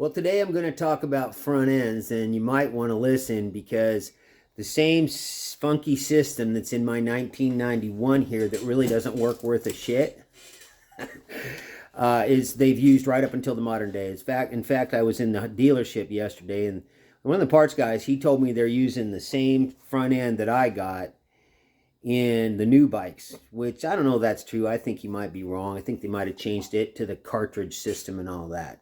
Well, today I'm going to talk about front ends, and you might want to listen because the same funky system that's in my 1991 here that really doesn't work worth a shit is they've used right up until the modern day. In fact, I was in the dealership yesterday, and one of the parts guys, he told me they're using the same front end that I got in the new bikes, which I don't know if that's true. I think he might be wrong. I think they might have changed it to the cartridge system and all that.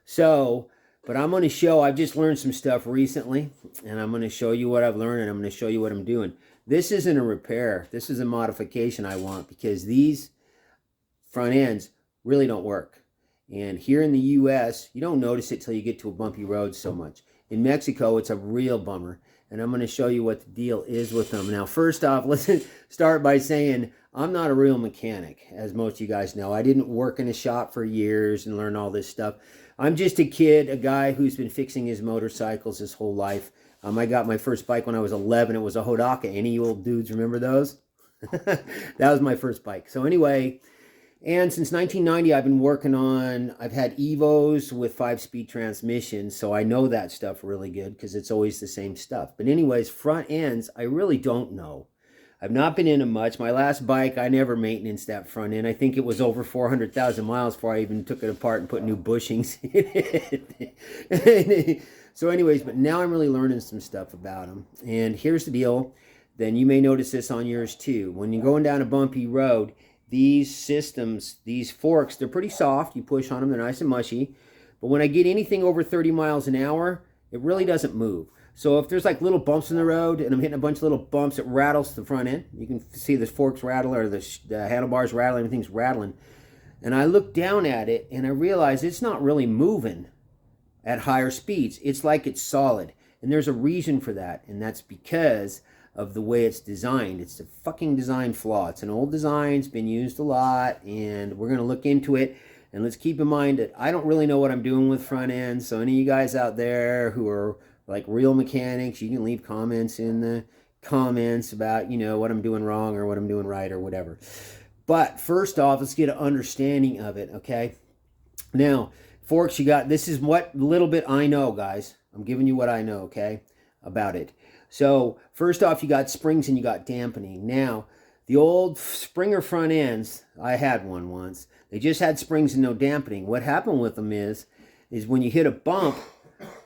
So, but I'm going to show, I've just learned some stuff recently, and I'm going to show you what I've learned, and I'm going to show you what I'm doing. This isn't a repair. This is a modification I want, because these front ends really don't work. And here in the U.S., you don't notice it till you get to a bumpy road so much. In Mexico, it's a real bummer, and I'm going to show you what the deal is with them. Now, first off, let's start by saying I'm not a real mechanic, as most of you guys know. I didn't work in a shop for years and learn all this stuff. I'm just a kid, a guy who's been fixing his motorcycles his whole life. I got my first bike when I was 11. It was a Hodaka. Any old dudes remember those? That was my first bike. So anyway, and since 1990, I've been working on, I've had Evos with 5-speed transmissions, so I know that stuff really good because it's always the same stuff. But anyways, front ends, I really don't know. I've not been in them much. My last bike, I never maintenance that front end. I think it was over 400,000 miles before I even took it apart and put new bushings in it. So anyways, but now I'm really learning some stuff about them. And here's the deal. Then you may notice this on yours too. When you're going down a bumpy road, these systems, these forks, they're pretty soft. You push on them, they're nice and mushy. But when I get anything over 30 miles an hour, it really doesn't move. So if there's like little bumps in the road and I'm hitting a bunch of little bumps, it rattles the front end. You can see the forks rattle, or the handlebars rattle, everything's rattling. And I look down at it and I realize it's not really moving at higher speeds. It's like it's solid. And there's a reason for that. And that's because of the way it's designed. It's a fucking design flaw. It's an old design. It's been used a lot. And we're going to look into it. And let's keep in mind that I don't really know what I'm doing with front ends. So any of you guys out there who are like real mechanics, you can leave comments in the comments about, you know, what I'm doing wrong or what I'm doing right or whatever. But first off, let's get an understanding of it, okay? Now, forks, you got, this is what little bit I know, guys. I'm giving you what I know, okay, about it. So first off, you got springs and you got dampening. Now, the old Springer front ends, I had one once. They just had springs and no dampening. What happened with them is when you hit a bump,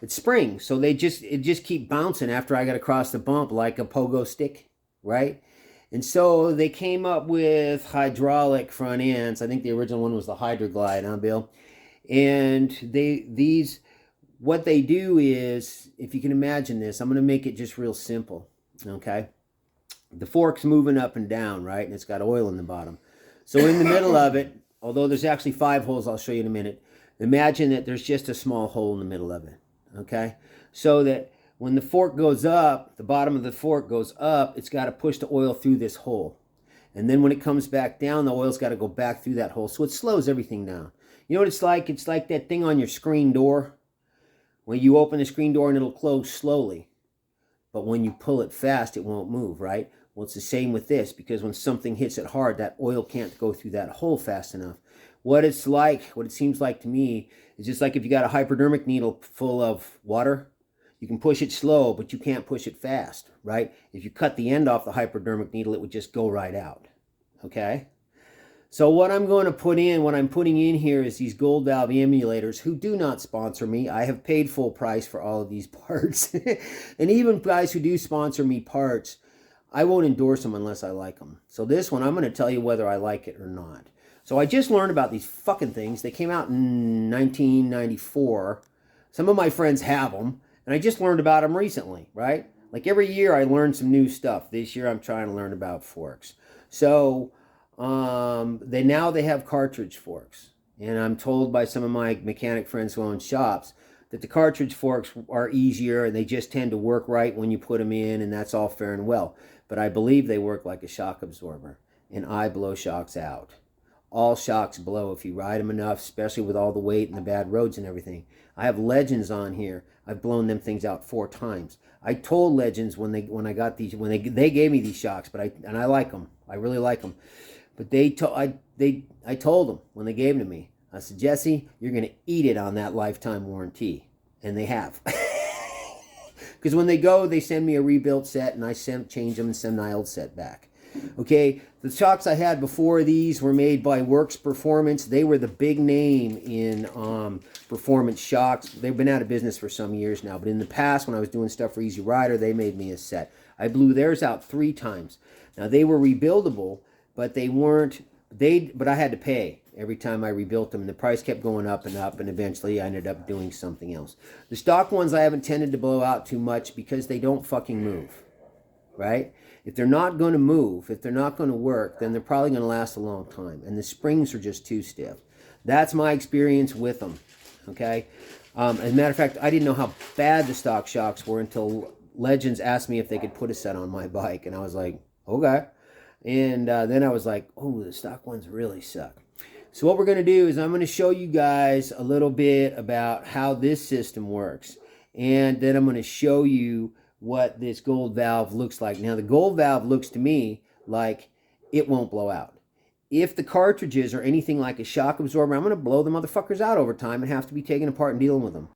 it springs, so it just keep bouncing after I got across the bump like a pogo stick, right? And so they came up with hydraulic front ends. I think the original one was the Hydroglide, huh, Bill? And what they do is, if you can imagine this, I'm going to make it just real simple, okay? The fork's moving up and down, right? And it's got oil in the bottom. So in the middle of it, although there's actually 5 holes, I'll show you in a minute, imagine that there's just a small hole in the middle of it, okay? So that when the fork goes up, the bottom of the fork goes up, it's got to push the oil through this hole. And then when it comes back down, the oil's got to go back through that hole. So it slows everything down. You know what it's like? It's like that thing on your screen door. When you open the screen door and it'll close slowly. But when you pull it fast, it won't move, right? Well, it's the same with this, because when something hits it hard, that oil can't go through that hole fast enough. What it seems like to me, is just like if you got a hypodermic needle full of water, you can push it slow, but you can't push it fast, right? If you cut the end off the hypodermic needle, it would just go right out, okay? So what I'm putting in here is these gold valve emulators, who do not sponsor me. I have paid full price for all of these parts. And even guys who do sponsor me parts, I won't endorse them unless I like them. So this one, I'm going to tell you whether I like it or not. So I just learned about these fucking things. They came out in 1994. Some of my friends have them, and I just learned about them recently, right? Like every year I learn some new stuff. This year I'm trying to learn about forks. So they have cartridge forks. And I'm told by some of my mechanic friends who own shops that the cartridge forks are easier and they just tend to work right when you put them in, and that's all fair and well. But I believe they work like a shock absorber, and I blow shocks out. All shocks blow if you ride them enough, especially with all the weight and the bad roads and everything. I have Legends on here. I've blown them things out 4 times. I told Legends when they gave me these shocks, but I like them. I really like them. But I told them when they gave them to me, I said, Jesse, you're going to eat it on that lifetime warranty. And they have. Because when they go, they send me a rebuilt set, and I change them and send my old set back. Okay, the shocks I had before these were made by Works Performance. They were the big name in performance shocks. They've been out of business for some years now. But in the past, when I was doing stuff for Easy Rider, they made me a set. I blew theirs out 3 times. Now, they were rebuildable, but they weren't. But I had to pay every time I rebuilt them. The price kept going up, and eventually I ended up doing something else. The stock ones I haven't tended to blow out too much because they don't fucking move, right? If they're not going to move, if they're not going to work, then they're probably going to last a long time. And the springs are just too stiff. That's my experience with them, okay? As a matter of fact, I didn't know how bad the stock shocks were until Legends asked me if they could put a set on my bike. And I was like, okay. And then I was like, oh, the stock ones really suck. So what we're going to do is I'm going to show you guys a little bit about how this system works. And then I'm going to show you what this gold valve looks like. Now, the gold valve looks to me like it won't blow out. If the cartridges are anything like a shock absorber, I'm going to blow the motherfuckers out over time and have to be taken apart and dealing with them.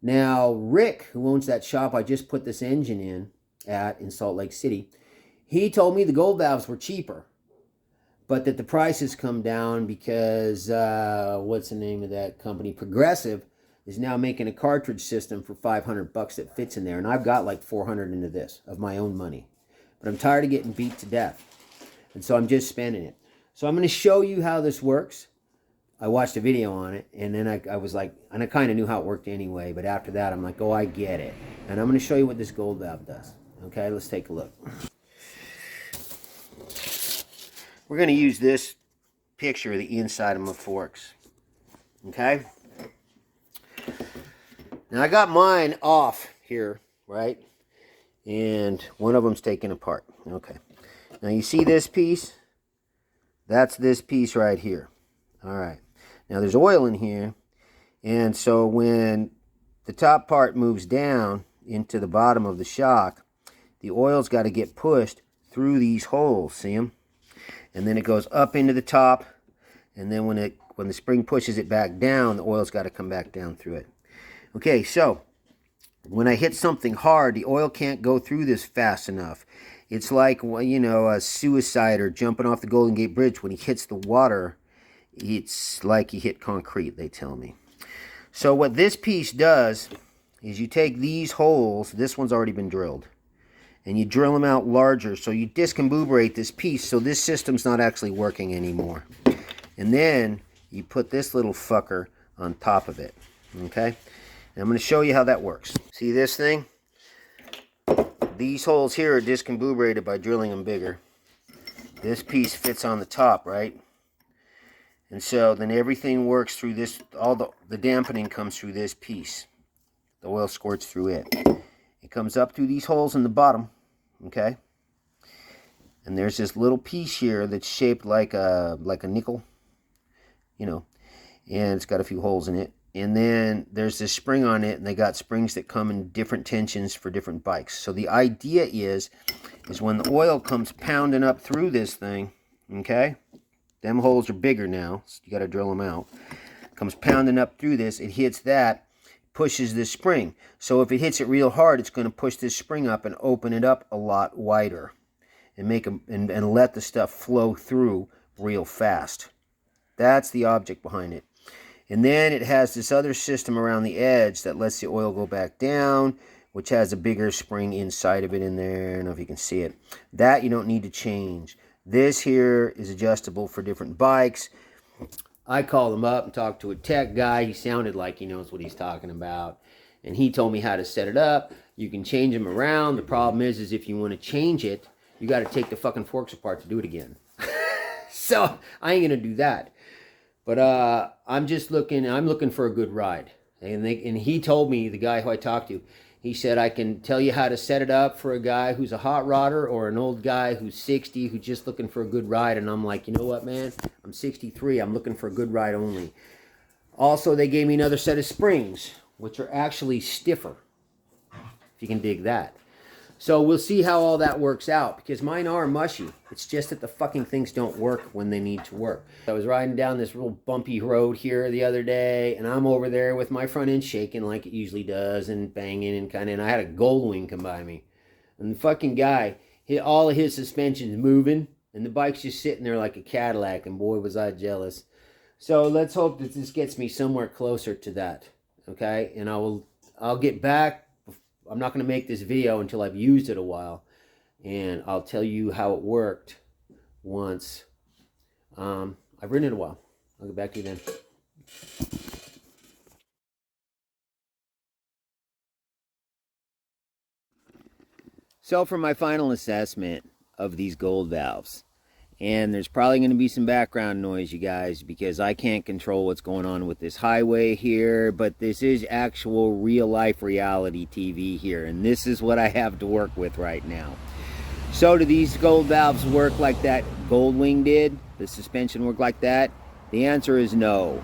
Now, Rick, who owns that shop I just put this engine in Salt Lake City, he told me the gold valves were cheaper, but that the prices come down because, what's the name of that company? Progressive is now making a cartridge system for $500 that fits in there. And I've got like $400 into this of my own money. But I'm tired of getting beat to death. And so I'm just spending it. So I'm going to show you how this works. I watched a video on it, and then I was like, and I kind of knew how it worked anyway. But after that, I'm like, oh, I get it. And I'm going to show you what this gold valve does. Okay, let's take a look. We're going to use this picture of the inside of my forks. Okay? Now, I got mine off here, right? And one of them's taken apart. Okay. Now, you see this piece? That's this piece right here. All right. Now, there's oil in here. And so when the top part moves down into the bottom of the shock, the oil's got to get pushed through these holes. See them? And then it goes up into the top. And then when the spring pushes it back down, the oil's got to come back down through it. Okay, so when I hit something hard, the oil can't go through this fast enough. It's like, you know, a suicider jumping off the Golden Gate Bridge. When he hits the water, it's like he hit concrete, they tell me. So what this piece does is you take these holes, this one's already been drilled, and you drill them out larger. So you discombobulate this piece so this system's not actually working anymore. And then you put this little fucker on top of it, okay? And I'm going to show you how that works. See this thing? These holes here are discombobulated by drilling them bigger. This piece fits on the top, right? And so then everything works through this, all the dampening comes through this piece. The oil squirts through it. It comes up through these holes in the bottom, okay? And there's this little piece here that's shaped like a nickel, you know, and it's got a few holes in it. And then there's this spring on it, and they got springs that come in different tensions for different bikes. So the idea is when the oil comes pounding up through this thing, okay? Them holes are bigger now, so you got to drill them out. Comes pounding up through this, it hits that, pushes this spring. So if it hits it real hard, it's going to push this spring up and open it up a lot wider and make them and let the stuff flow through real fast. That's the object behind it. And then it has this other system around the edge that lets the oil go back down, which has a bigger spring inside of it in there. I don't know if you can see it. That you don't need to change. This here is adjustable for different bikes. I called him up and talked to a tech guy. He sounded like he knows what he's talking about. And he told me how to set it up. You can change them around. The problem is if you want to change it, you got to take the fucking forks apart to do it again. So I ain't going to do that. But I'm looking for a good ride. And he told me, the guy who I talked to, he said, I can tell you how to set it up for a guy who's a hot rodder or an old guy who's 60 who's just looking for a good ride. And I'm like, you know what, man? I'm 63. I'm looking for a good ride only. Also, they gave me another set of springs, which are actually stiffer, if you can dig that. So we'll see how all that works out, because mine are mushy. It's just that the fucking things don't work when they need to work. I was riding down this real bumpy road here the other day, and I'm over there with my front end shaking like it usually does, and banging and kind of, and I had a gold wing come by me. And the fucking guy, all of his suspension's moving, and the bike's just sitting there like a Cadillac, and boy was I jealous. So let's hope that this gets me somewhere closer to that, okay? And I'll get back. I'm not going to make this video until I've used it a while, and I'll tell you how it worked once I've ridden it a while. I'll get back to you then. So for my final assessment of these gold valves, and there's probably going to be some background noise, you guys, because I can't control what's going on with this highway here, but this is actual real-life reality TV here, and this is what I have to work with right now. So do these gold valves work like that gold wing did? The suspension work like that? The answer is no.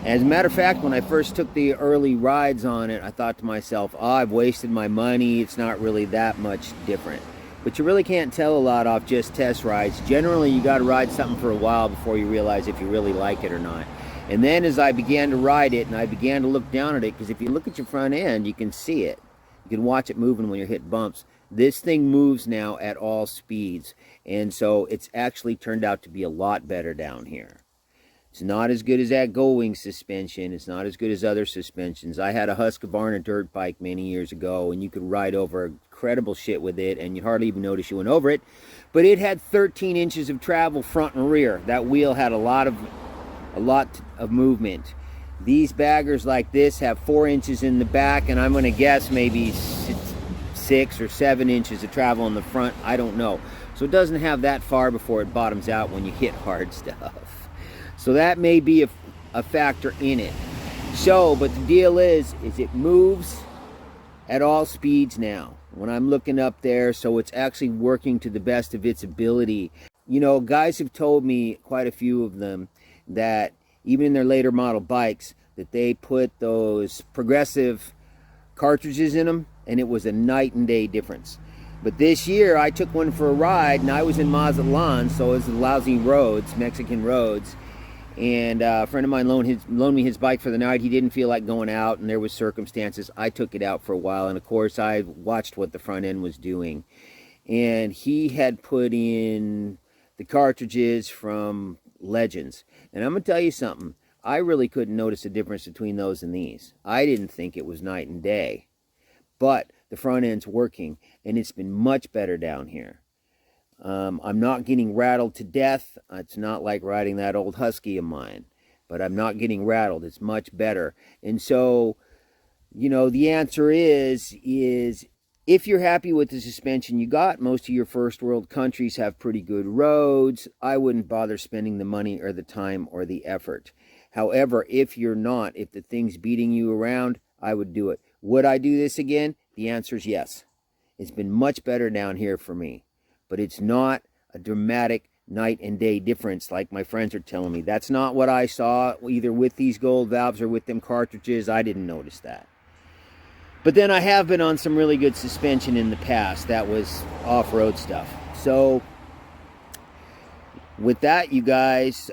As a matter of fact, when I first took the early rides on it, I thought to myself, oh, I've wasted my money. It's not really that much different. But you really can't tell a lot off just test rides. Generally, you got to ride something for a while before you realize if you really like it or not. And then as I began to ride it and I began to look down at it, because if you look at your front end, you can see it. You can watch it moving when you hit bumps. This thing moves now at all speeds. And so it's actually turned out to be a lot better down here. It's not as good as that Goldwing suspension. It's not as good as other suspensions. I had a Husqvarna dirt bike many years ago, and you could ride over incredible shit with it, and you'd hardly even notice you went over it. But it had 13 inches of travel front and rear. That wheel had a lot of movement. These baggers like this have 4 inches in the back, and I'm going to guess maybe 6 or 7 inches of travel in the front. I don't know. So it doesn't have that far before it bottoms out when you hit hard stuff. So that may be a factor in it. So, but the deal is it moves at all speeds now when I'm looking up there, so it's actually working to the best of its ability. You know, guys have told me, quite a few of them, that even in their later model bikes, that they put those progressive cartridges in them, and it was a night and day difference. But this year, I took one for a ride, and I was in Mazatlan, so it was lousy roads, Mexican roads. And a friend of mine loaned me his bike for the night. He didn't feel like going out, and there was circumstances. I took it out for a while, and of course, I watched what the front end was doing. And he had put in the cartridges from Legends. And I'm going to tell you something. I really couldn't notice a difference between those and these. I didn't think it was night and day. But the front end's working, and it's been much better down here. I'm not getting rattled to death. It's not like riding that old Husky of mine, but I'm not getting rattled. It's much better. And so, you know, the answer is if you're happy with the suspension you got, most of your first world countries have pretty good roads. I wouldn't bother spending the money or the time or the effort. However, if you're not, if the thing's beating you around, I would do it. Would I do this again? The answer is yes. It's been much better down here for me. But it's not a dramatic night and day difference like my friends are telling me. That's not what I saw either with these gold valves or with them cartridges. I didn't notice that. But then I have been on some really good suspension in the past. That was off-road stuff. So with that, you guys,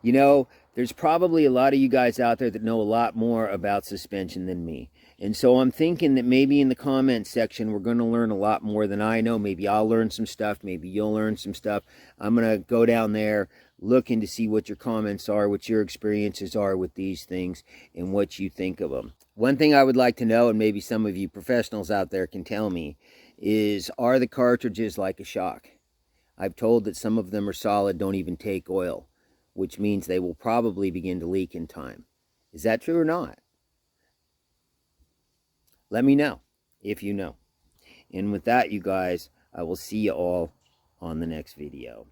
you know, there's probably a lot of you guys out there that know a lot more about suspension than me. And so I'm thinking that maybe in the comment section, we're going to learn a lot more than I know. Maybe I'll learn some stuff. Maybe you'll learn some stuff. I'm going to go down there, looking to see what your comments are, what your experiences are with these things, and what you think of them. One thing I would like to know, and maybe some of you professionals out there can tell me, is are the cartridges like a shock? I've told that some of them are solid, don't even take oil, which means they will probably begin to leak in time. Is that true or not? Let me know if you know. And with that, you guys, I will see you all on the next video.